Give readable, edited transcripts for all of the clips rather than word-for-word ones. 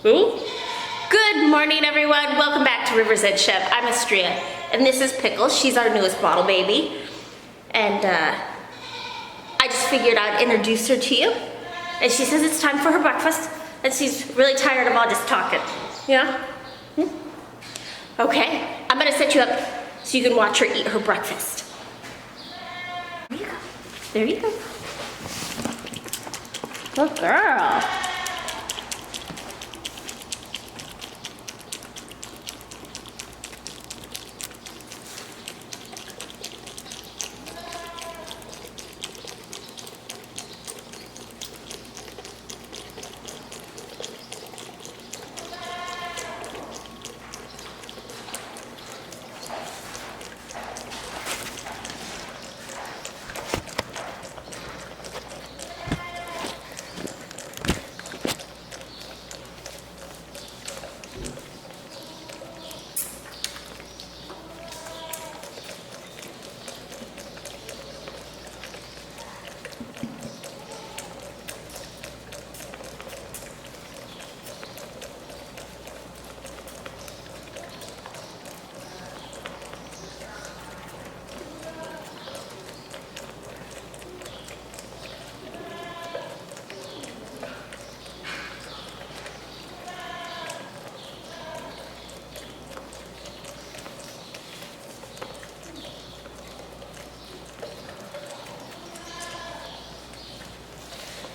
Ooh. Good morning, everyone. Welcome back to River's Edge Chef. I'm Astria, and this is Pickle. She's our newest bottle baby. And I just figured I'd introduce her to you. And she says it's time for her breakfast, and she's really tired of all this talking. Yeah? Okay, I'm gonna set you up so you can watch her eat her breakfast. There you go. There you go. Good girl.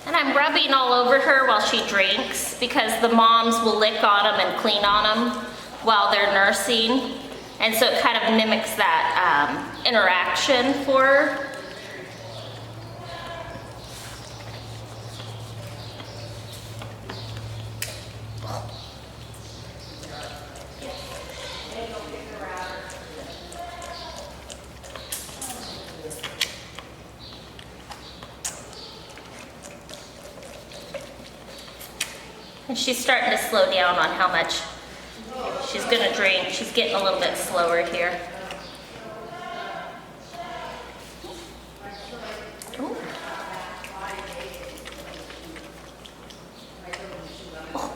And I'm rubbing all over her while she drinks because the moms will lick on them and clean on them while they're nursing. And so it kind of mimics that interaction for her. And she's starting to slow down on how much she's gonna drink. She's getting a little bit slower here. Ooh. Oh.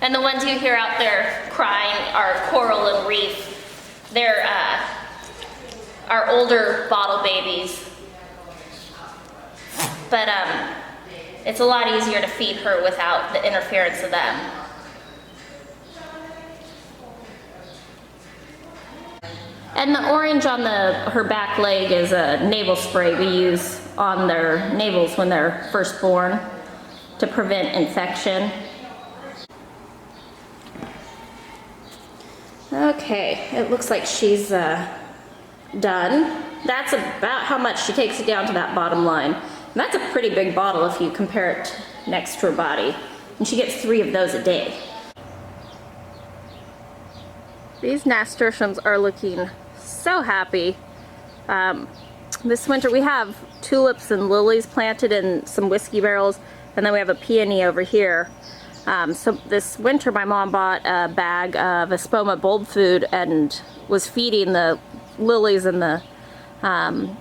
And the ones you hear out there crying are Coral and Reef. They're our older bottle babies. But it's a lot easier to feed her without the interference of them. And the orange on her back leg is a navel spray we use on their navels when they're first born to prevent infection. Okay, it looks like she's done. That's about how much she takes it down to that bottom line. And that's a pretty big bottle if you compare it next to her body. And she gets 3 of those a day. These nasturtiums are looking so happy. This winter we have tulips and lilies planted in some whiskey barrels, and then we have a peony over here. So this winter my mom bought a bag of Espoma bulb food and was feeding the lilies and the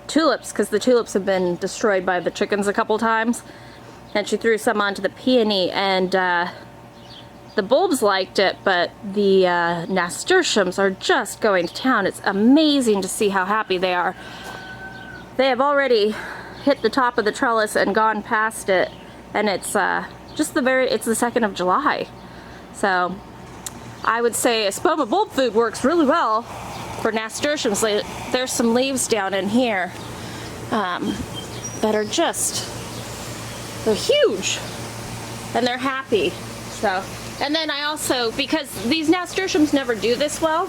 tulips because the tulips have been destroyed by the chickens a couple times. And she threw some onto the peony, and the bulbs liked it, but the nasturtiums are just going to town. It's amazing to see how happy they are. They have already hit the top of the trellis and gone past it, and it's it's the 2nd of July. So I would say Espoma bulb food works really well for nasturtiums. There's some leaves down in here that are they're huge and they're happy. So, and then I also, because these nasturtiums never do this well,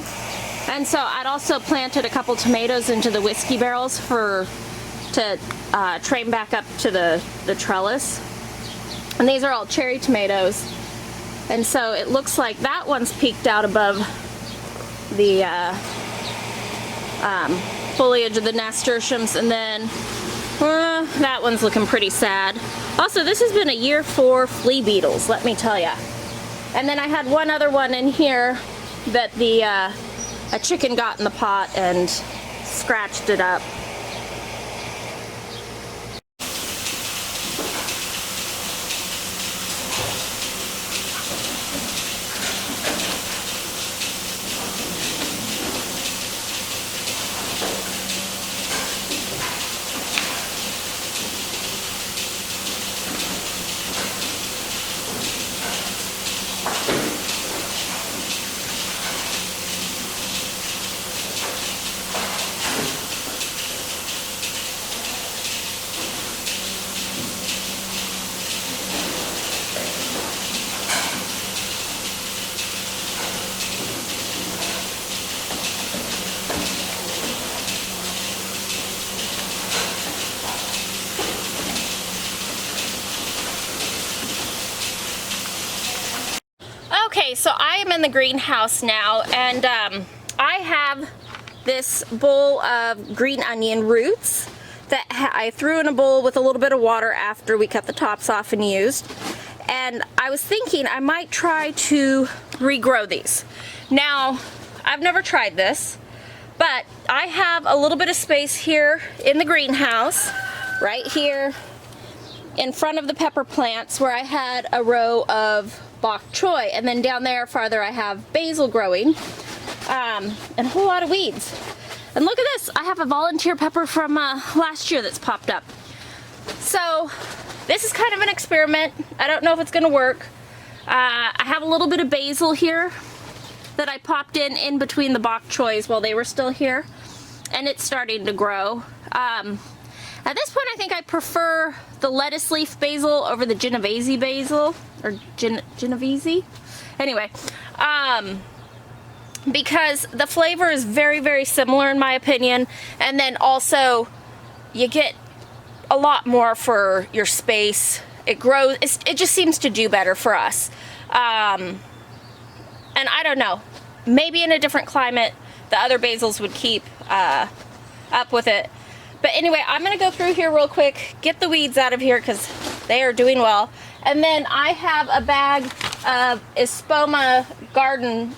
and so I'd also planted a couple tomatoes into the whiskey barrels to train back up to the trellis. And these are all cherry tomatoes. And so it looks like that one's peaked out above the foliage of the nasturtiums, and then that one's looking pretty sad. Also, this has been a year for flea beetles, let me tell ya. And then I had one other one in here that a chicken got in the pot and scratched it up. Okay, so I am in the greenhouse now, and I have this bowl of green onion roots that I threw in a bowl with a little bit of water after we cut the tops off and used. And I was thinking I might try to regrow these. Now, I've never tried this, but I have a little bit of space here in the greenhouse, right here in front of the pepper plants, where I had a row of bok choy, and then down there farther I have basil growing, and a whole lot of weeds. And look at this, I have a volunteer pepper from last year that's popped up. So this is kind of an experiment. I don't know if it's gonna work. I have a little bit of basil here that I popped in between the bok choys while they were still here, and it's starting to grow. At this point, I think I prefer the lettuce leaf basil over the Genovese basil, or Genovese? Anyway, because the flavor is very, very similar in my opinion, and then also you get a lot more for your space. It grows, it just seems to do better for us. And I don't know, maybe in a different climate, the other basils would keep up with it. But anyway, I'm gonna go through here real quick, get the weeds out of here because they are doing well. And then I have a bag of Espoma garden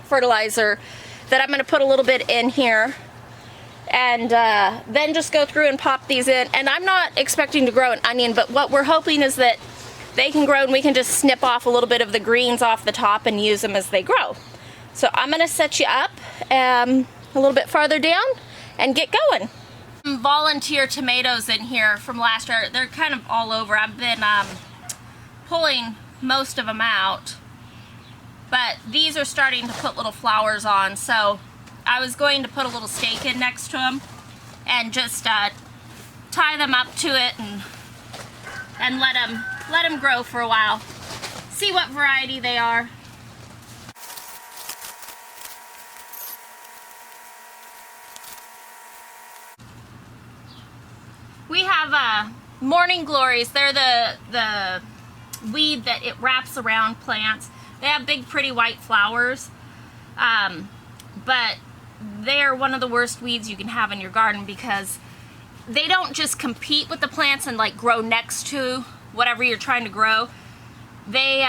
fertilizer that I'm gonna put a little bit in here. And then just go through and pop these in. And I'm not expecting to grow an onion, but what we're hoping is that they can grow and we can just snip off a little bit of the greens off the top and use them as they grow. So I'm gonna set you up a little bit farther down and get going. Some volunteer tomatoes in here from last year. They're kind of all over. I've been pulling most of them out, but these are starting to put little flowers on. So I was going to put a little stake in next to them and just tie them up to it and let them grow for a while. See what variety they are. We have morning glories. They're the weed that it wraps around plants. They have big pretty white flowers, but they're one of the worst weeds you can have in your garden because they don't just compete with the plants and like grow next to whatever you're trying to grow. They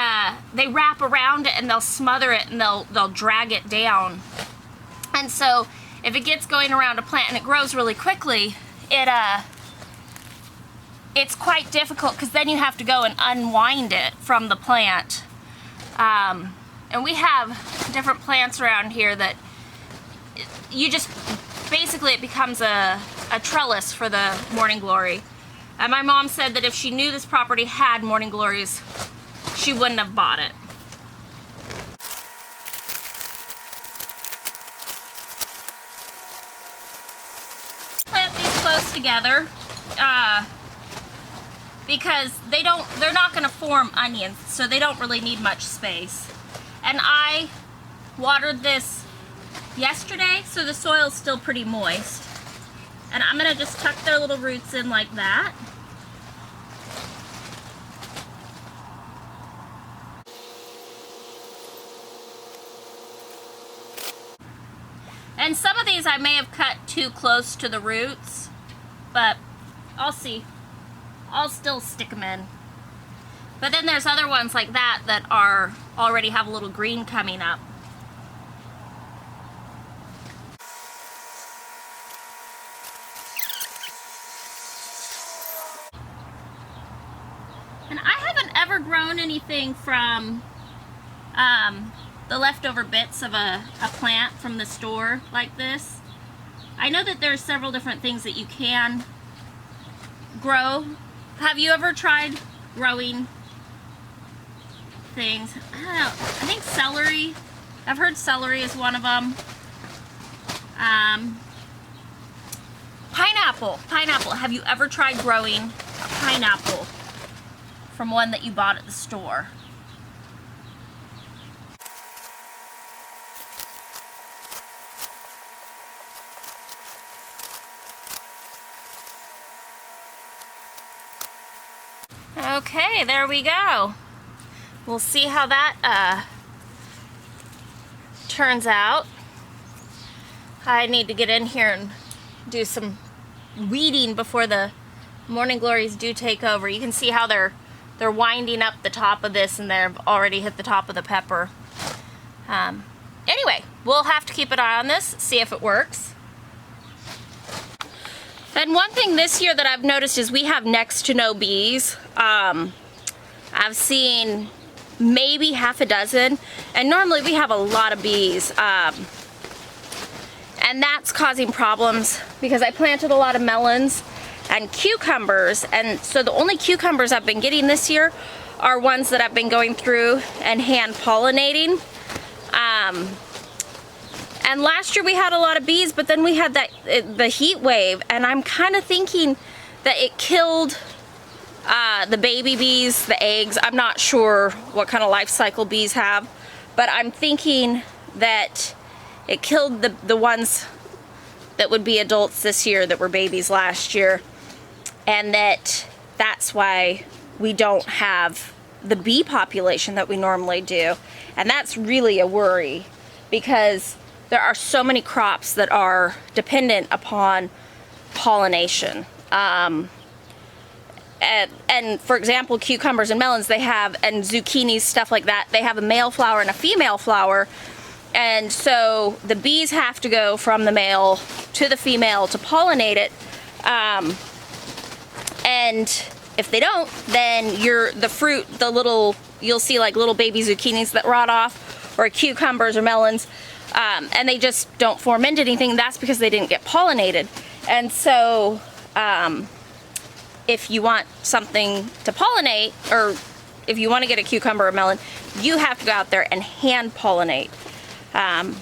wrap around it and they'll smother it and they'll drag it down. And so if it gets going around a plant and it grows really quickly, it's quite difficult because then you have to go and unwind it from the plant. And we have different plants around here that you just, basically it becomes a trellis for the morning glory. And my mom said that if she knew this property had morning glories, she wouldn't have bought it. Plant these close together. Because they're not going to form onions, so they don't really need much space. And I watered this yesterday, so the soil's still pretty moist. And I'm going to just tuck their little roots in like that. And some of these I may have cut too close to the roots, but I'll see. I'll still stick them in. But then there's other ones like that that are already have a little green coming up. And I haven't ever grown anything from the leftover bits of a plant from the store like this. I know that there's several different things that you can grow. Have you ever tried growing things? I don't know. I think celery. I've heard celery is one of them. Pineapple. Pineapple. Have you ever tried growing a pineapple from one that you bought at the store? Okay, there we go. We'll see how that turns out. I need to get in here and do some weeding before the morning glories do take over. You can see how they're winding up the top of this, and they've already hit the top of the pepper. Anyway, we'll have to keep an eye on this, see if it works. And one thing this year that I've noticed is we have next to no bees. I've seen maybe half a dozen, and normally we have a lot of bees. And that's causing problems because I planted a lot of melons and cucumbers, and so the only cucumbers I've been getting this year are ones that I've been going through and hand pollinating. And last year we had a lot of bees, but then we had the heat wave, and I'm kind of thinking that it killed the baby bees, the eggs. I'm not sure what kind of life cycle bees have, but I'm thinking that it killed the ones that would be adults this year that were babies last year, and that's why we don't have the bee population that we normally do. And that's really a worry because there are so many crops that are dependent upon pollination. And for example, cucumbers and melons, and zucchinis, stuff like that, they have a male flower and a female flower. And so the bees have to go from the male to the female to pollinate it. And if they don't, then you'll see like little baby zucchinis that rot off, or cucumbers or melons, and they just don't form into anything. That's because they didn't get pollinated. And so if you want something to pollinate, or if you want to get a cucumber or melon, you have to go out there and hand pollinate. And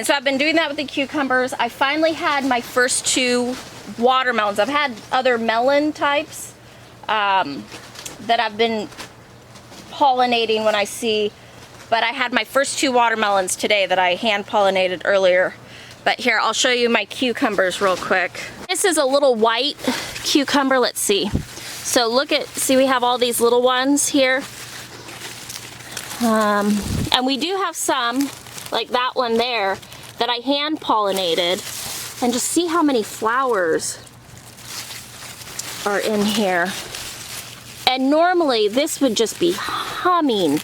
so I've been doing that with the cucumbers. I finally had my first 2 watermelons. I've had other melon types that I've been pollinating when I see, but I had my first 2 watermelons today that I hand pollinated earlier. But here, I'll show you my cucumbers real quick. This is a little white cucumber. Let's see. So see, we have all these little ones here. And we do have some, like that one there, that I hand pollinated. And just see how many flowers are in here. And normally this would just be humming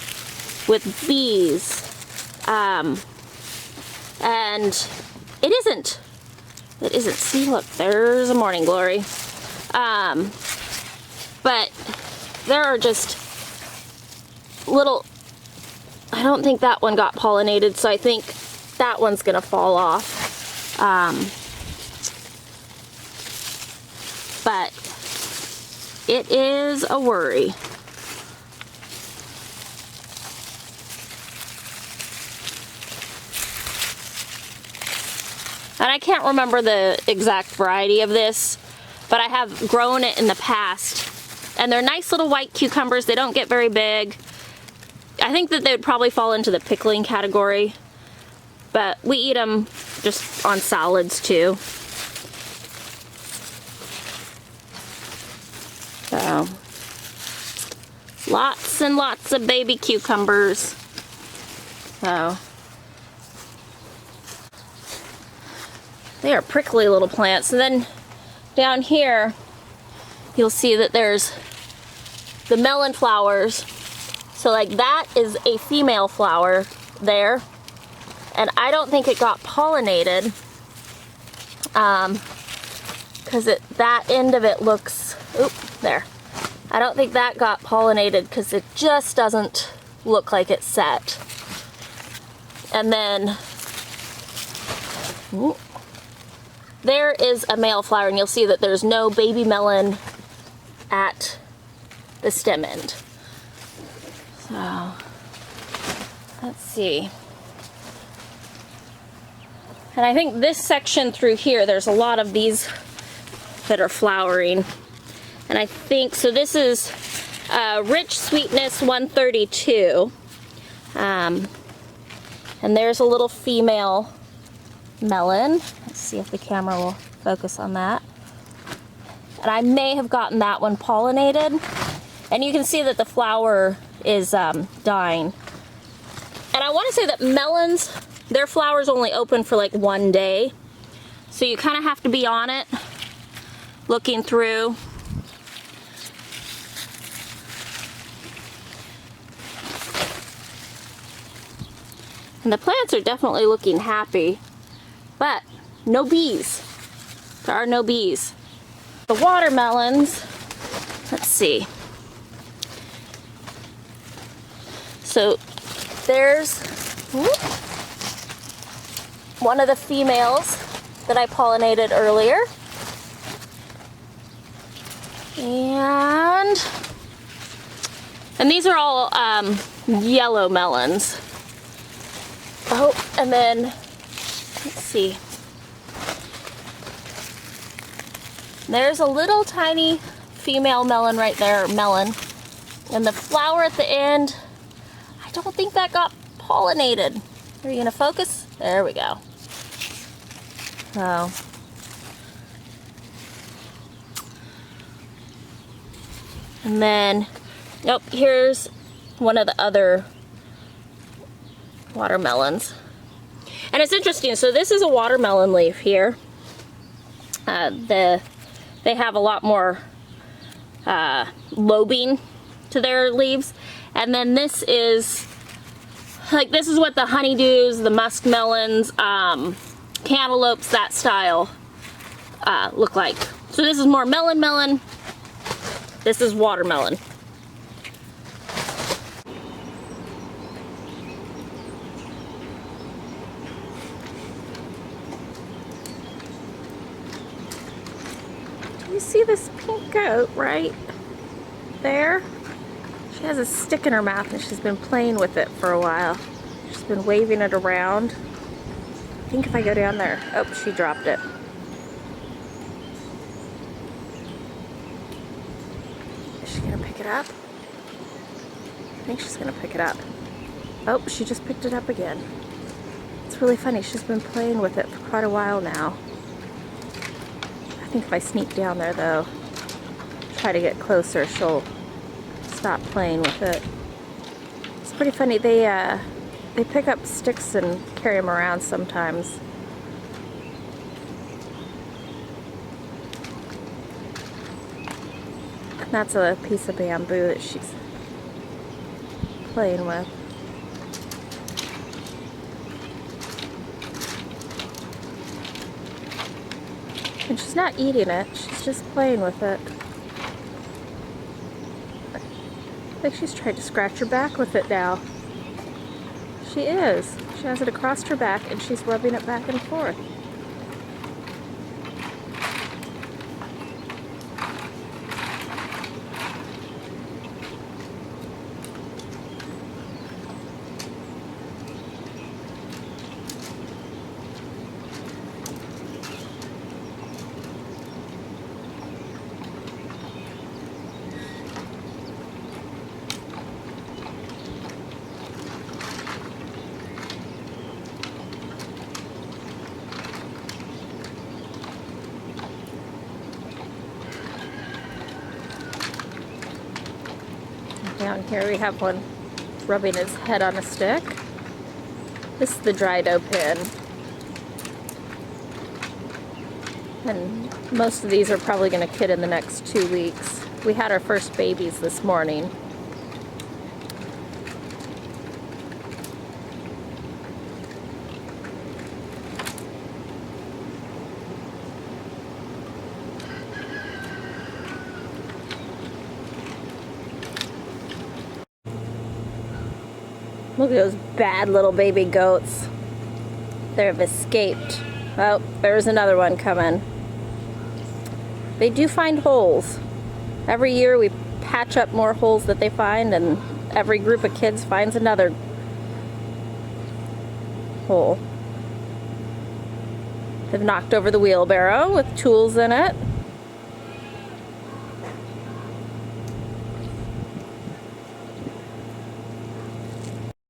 with bees. And it isn't. It isn't. See, look, there's a morning glory. But there are just little, I don't think that one got pollinated, so I think that one's gonna fall off. But it is a worry. And I can't remember the exact variety of this, but I have grown it in the past. And they're nice little white cucumbers. They don't get very big. I think that they would probably fall into the pickling category, but we eat them just on salads too. So, lots and lots of baby cucumbers. So, They are prickly little plants. And then down here, you'll see that there's the melon flowers. So like that is a female flower there. And I don't think it got pollinated. Because that end of it looks, oop, there. I don't think that got pollinated because it just doesn't look like it's set. And then, ooh, there is a male flower, and you'll see that there's no baby melon at the stem end. So, let's see. And I think this section through here, there's a lot of these that are flowering. And I think, so this is Rich Sweetness 132. And there's a little female melon. Let's see if the camera will focus on that. And I may have gotten that one pollinated. And you can see that the flower is dying. And I want to say that melons, their flowers only open for like 1 day. So you kind of have to be on it, looking through. And the plants are definitely looking happy, but no bees. There are no bees. The watermelons, let's see. So there's one of the females that I pollinated earlier. And these are all yellow melons. Oh, and then, let's see. There's a little tiny female melon right there, melon. And the flower at the end, I don't think that got pollinated. Are you gonna focus? There we go. Oh. And then, nope, here's one of the other watermelons. And it's interesting, so this is a watermelon leaf here. They have a lot more lobing to their leaves. And then this is, like, this is what the honeydews, the muskmelons, cantaloupes, that style look like. So this is more melon. This is watermelon. You see this pink goat right there? She has a stick in her mouth and she's been playing with it for a while. She's been waving it around. I think if I go down there, oh, she dropped it. Is she gonna pick it up? I think she's gonna pick it up. Oh, she just picked it up again. It's really funny, she's been playing with it for quite a while now. I think if I sneak down there though, try to get closer, she'll stop playing with it. It's pretty funny, they pick up sticks and carry them around sometimes. And that's a piece of bamboo that she's playing with. And she's not eating it, she's just playing with it. I think she's trying to scratch her back with it now. She is. She has it across her back and she's rubbing it back and forth. Down here we have one rubbing his head on a stick. This is the dried oak pin. And most of these are probably going to kid in the next 2 weeks. We had our first babies this morning. Look at those bad little baby goats. They've escaped. Oh, there's another one coming. They do find holes. Every year we patch up more holes that they find, and every group of kids finds another hole. They've knocked over the wheelbarrow with tools in it.